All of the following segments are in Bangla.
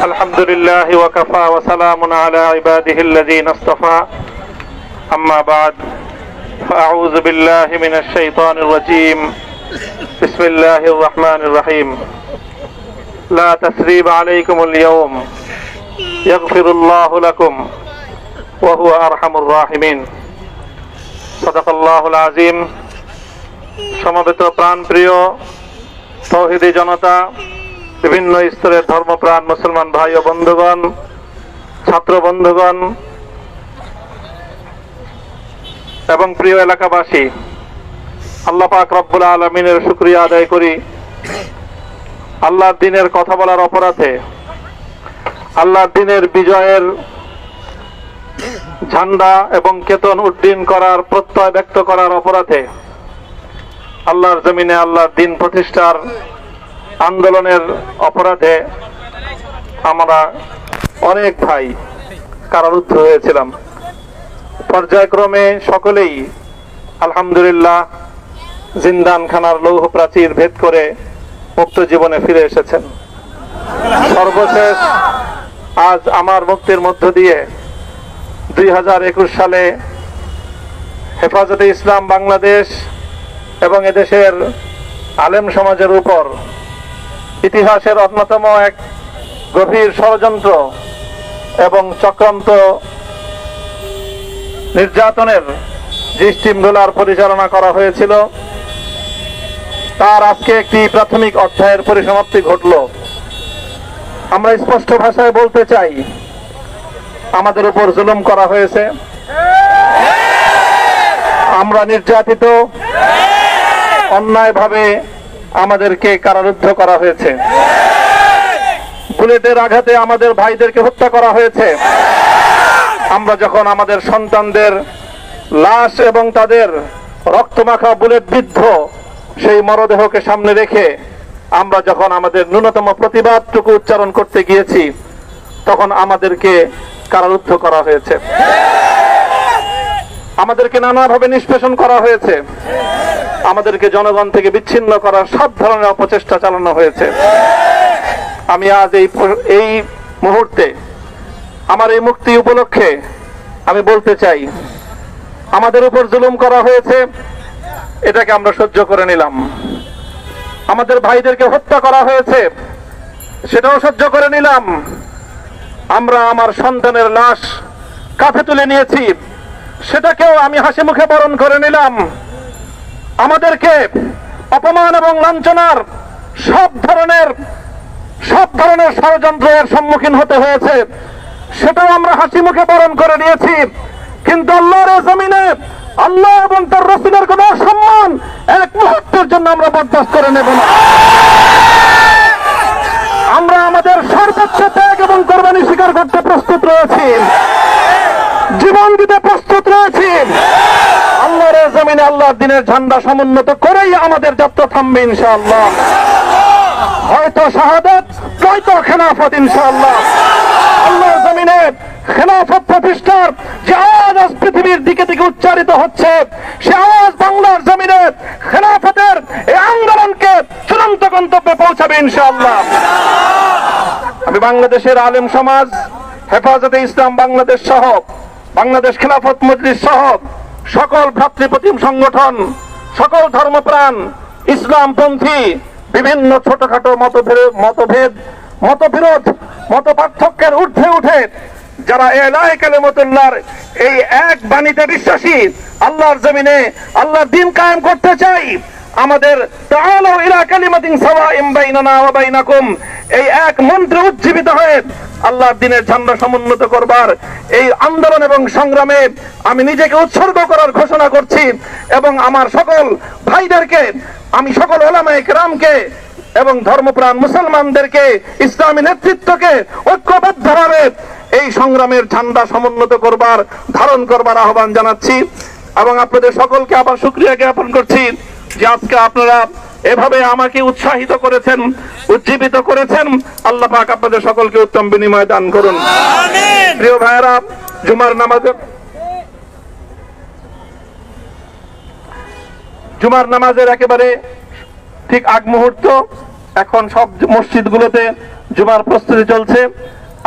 আলহামদুলিল্লাহ ওয়া কাফা ওয়া সালামুন আলা ইবাদিহিল্লাযীনা ইসতাফা আম্মা বা'দ ফাআউযু বিল্লাহি মিনাশ শাইতানির রাজীম বিসমিল্লাহির রাহমানির রহিম লা তাসরিবা আলাইকুমুল ইয়াওম ইয়াগফিরুল্লাহু লাকুম ওয়া হুয়া আরহামুর রাহিমিন সাদাকাল্লাহুল আযীম। সমবেত প্রাণপ্রিয় তৌহিদি জনতা, বিভিন্ন স্তরের ধর্মপ্রাণ মুসলমান ভাই ও বন্ধুগণ, ছাত্র বন্ধুগণ এবং প্রিয় এলাকাবাসী, আল্লাহ পাক রব্বুল আলামিনের শুকরিয়া আদায় করি। আল্লাহর দ্বীনের কথা বলার অপরাধে, আল্লাহর দ্বীনের বিজয়ের ঝান্ডা এবং কেতন উড্ডীন করার প্রত্যয় ব্যক্ত করার অপরাধে, আল্লাহর জমিনে আল্লাহর দ্বীন প্রতিষ্ঠার আন্দোলনের অপরাধে আমরা অনেক ভাই কারারুদ্ধ হয়েছিলাম। পর্যায়ক্রমে সকলেই আলহামদুলিল্লাহ জিন্দানখানার লৌহ প্রাচীর ভেদ করে মুক্ত জীবনে ফিরে এসেছেন। সর্বশেষ আজ আমার মুক্তির মধ্য দিয়ে 2021 সালে হেফাজতে ইসলাম বাংলাদেশ এবং এদেশের আলেম সমাজের উপর ইতিহাসের অন্যতম এক গভীর ষড়যন্ত্র এবং চক্রান্ত নির্যাতনের যে স্টিমরোলার পরিচালনা করা হয়েছিল, তার আজকে একটি প্রাথমিক অধ্যায়ের পরিসমাপ্তি ঘটল। আমরা স্পষ্ট ভাষায় বলতে চাই, আমাদের উপর জুলুম করা হয়েছে, আমরা নির্যাতিত, অন্যায়ভাবে আমাদেরকে কারারুদ্ধ করা হয়েছে, বুলেটের আঘাতে আমাদের ভাইদেরকে হত্যা করা হয়েছে। আমরা যখন আমাদের সন্তানদের লাশ এবং তাদের রক্তমাখা বুলেট বিদ্ধ সেই মরদেহকে সামনে রেখে আমরা যখন আমাদের ন্যূনতম প্রতিবাদটুকু উচ্চারণ করতে গিয়েছি, তখন আমাদেরকে কারারুদ্ধ করা হয়েছে, আমাদেরকে নানাভাবে নিষ্পেষণ করা হয়েছে, আমাদেরকে জনগণ থেকে বিচ্ছিন্ন করার সব ধরনের অপচেষ্টা চালানো হয়েছে। আমি আজ এই মুহূর্তে আমার এই মুক্তি উপলক্ষে আমি বলতে চাই, আমাদের উপর জুলুম করা হয়েছে, এটাকে আমরা সহ্য করে নিলাম। আমাদের ভাইদেরকে হত্যা করা হয়েছে, সেটাও সহ্য করে নিলাম। আমরা আমার সন্তানের লাশ কাঁধে তুলে নিয়েছি, সেটাকেও আমি হাসি মুখে বরণ করে নিলাম। আমাদেরকে অপমান এবং লাঞ্ছনার সব ধরনের ষড়যন্ত্রের সম্মুখীন হতে হয়েছে, সেটাও আমরা হাসি মুখে বরণ করে নিয়েছি। কিন্তু আল্লাহর জমিনে আল্লাহ এবং তার রাসূলের কোন সম্মান এক মুহূর্তের জন্য আমরা বরদাস্ত করে নেব না। আমরা আমাদের সর্বোচ্চ ত্যাগ এবং কোরবানি স্বীকার করতে প্রস্তুত রয়েছি, জীবন দিতে প্রস্তুত রয়েছি। আল্লাহর জমিনে আল্লাহর দ্বীনের ঝান্ডা সমুন্নত করেই আমাদের যাত্রা থামবে ইনশাআল্লাহ। হয়তো শাহাদাত, নয়তো খেলাফত ইনশাআল্লাহ। আল্লাহর জমিনে খেলাফত প্রতিষ্ঠার যে আওয়াজ আজ পৃথিবীর দিকে দিকে উচ্চারিত হচ্ছে, সে আওয়াজ বাংলার জমিনে খেলাফতের এই আন্দোলনকে চূড়ান্ত গন্তব্যে পৌঁছাবে ইনশাআল্লাহ। আমি বাংলাদেশের আলেম সমাজ, হেফাজতে ইসলাম বাংলাদেশ সহ বাংলাদেশ খেলাফত মজলিস সহ সকল ভ্রাতৃপ্রতিম সংগঠন, সকল ধর্মপ্রাণ ইসলামপন্থী বিভিন্ন ছোটখাটো মতবিরোধ, মত পার্থক্যের ঊর্ধ্বে উঠে যারা এলায়ে কালিমাতুল্লাহর এই এক বাণীতে বিশ্বাসী, আল্লাহর জমিনে আল্লাহর দ্বীন কায়েম করতে চাই, আমাদের তাআলু ইলা কালিমাতিন সাওয়াইন বাইনানা ওয়া বাইনাকুম এই এক মন্ত্রে উজ্জীবিত হয়ে আল্লাহর দ্বীনের ঝান্ডা সমুন্নত করবার এই আন্দোলন এবং সংগ্রামে আমি নিজেকে উৎসর্গ করার ঘোষণা করছি। এবং আমার সকল ভাইদেরকে, আমি সকল উলামায়ে কেরামকে এবং ধর্মপ্রাণ মুসলমানদেরকে, ইসলামী নেতৃত্বকে ঐক্যবদ্ধভাবে এই সংগ্রামের ঝান্ডা সমুন্নত করবার, ধারণ করবার আহ্বান জানাচ্ছি। এবং আপনাদের সকলকে আবার শুকরিয়া জ্ঞাপন করছি যে আজকে আপনারা এভাবে আমাকে উৎসাহিত করেছেন, উজ্জীবিত করেছেন। আল্লাহ পাক আপনাদের সকলকে উত্তম বিনিময় দান করুন। আমিন। প্রিয় ভাইরা, জুমার নামাজের একেবারে ঠিক আগ মুহূর্ত এখন সব মসজিদগুলোতে জুমার প্রস্তুতি চলছে।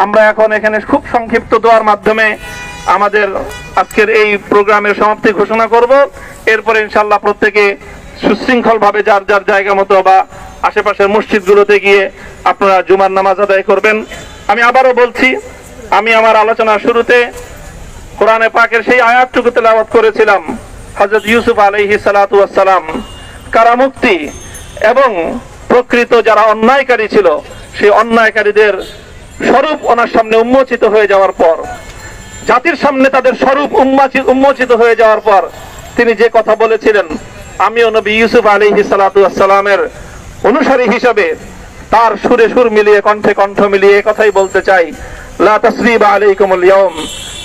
আমরা এখন এখানে খুব সংক্ষিপ্ত দোয়ার মাধ্যমে আমাদের আজকের এই প্রোগ্রামের সমাপ্তি ঘোষণা করব। এরপরে ইনশাআল্লাহ প্রত্যেকে সুশৃঙ্খল ভাবে যার যার জায়গা মতো বা আশেপাশের মসজিদগুলোতে গিয়ে আপনারা জুমার নামাজ আদায় করবেন। আমি আবারও বলছি, আমি আমার আলোচনার শুরুতে কোরআনে পাকের সেই আয়াতটুকু তেলাওয়াত করেছিলাম, হযরত ইউসুফ আলাইহিস সালাতু ওয়াস সালাম কারামুক্তি এবং প্রকৃত যারা অন্যায়কারী ছিল সেই অন্যায়কারীদের স্বরূপ ওনার সামনে উন্মোচিত হয়ে যাওয়ার পর, জাতির সামনে তাদের স্বরূপ উন্মোচিত হয়ে যাওয়ার পর তিনি যে কথা বলেছিলেন, আমিও নবী ইউসুফ আলাইহিস সালাতু ওয়াস সালামের অনুসারী হিসাবে তার সুরে সুর মিলিয়ে কণ্ঠে কণ্ঠ মিলিয়ে কথাই বলতে চাই, লা তাসরিবা আলাইকুমুল ইয়াউম,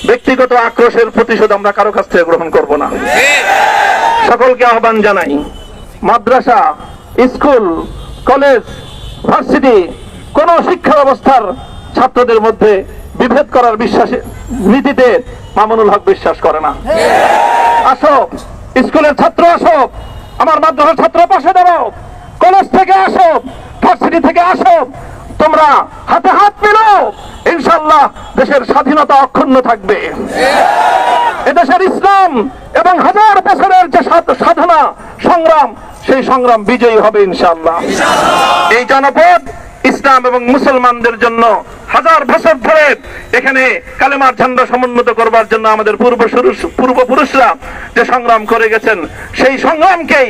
ব্যক্তিগত আক্রোশের প্রতিশোধ আমরা কারো কাছ থেকে গ্রহণ করব না। সকলকে আহ্বান জানাই, মাদ্রাসা, স্কুল, কলেজ, ভার্সিটি কোন শিক্ষা ব্যবস্থার ছাত্রদের মধ্যে বিভেদ করার নীতিতে মামুনুল হক বিশ্বাস করে না। আসো, স্কুলের ছাত্র আসো, আমার মাদ্রাসার ছাত্র পাশে দাঁড়াও, কলেজ থেকে আসো, ভার্সিটি থেকে আসো, তোমরা হাতে হাত মিলাও, ইনশাআল্লাহ দেশের স্বাধীনতা অক্ষুণ্ণ থাকবে। এদেশের ইসলাম এবং হাজার বছরের যে সাধনা সংগ্রাম, সেই সংগ্রাম বিজয়ী হবে ইনশাআল্লাহ। এই জনপদ ইসলাম এবং মুসলমানদের জন্য হাজার বছর ধরে এখানে কালেমার ঝান্ডা সমুন্নত করবার জন্য আমাদের পূর্বপুরুষরা যে সংগ্রাম করে গেছেন, সেই সংগ্রামকেই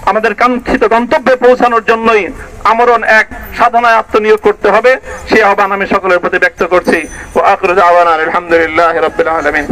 আমাদের কাঙ্ক্ষিত গন্তব্যে পৌঁছানোর জন্যই আমরণ এক সাধনায় আত্মনিয়োগ করতে হবে। সেই আহ্বান আমি সকলের প্রতি ব্যক্ত করছি। ওয়া আখিরু দাওয়ানা আলহামদুলিল্লাহি রাব্বিল আলামিন।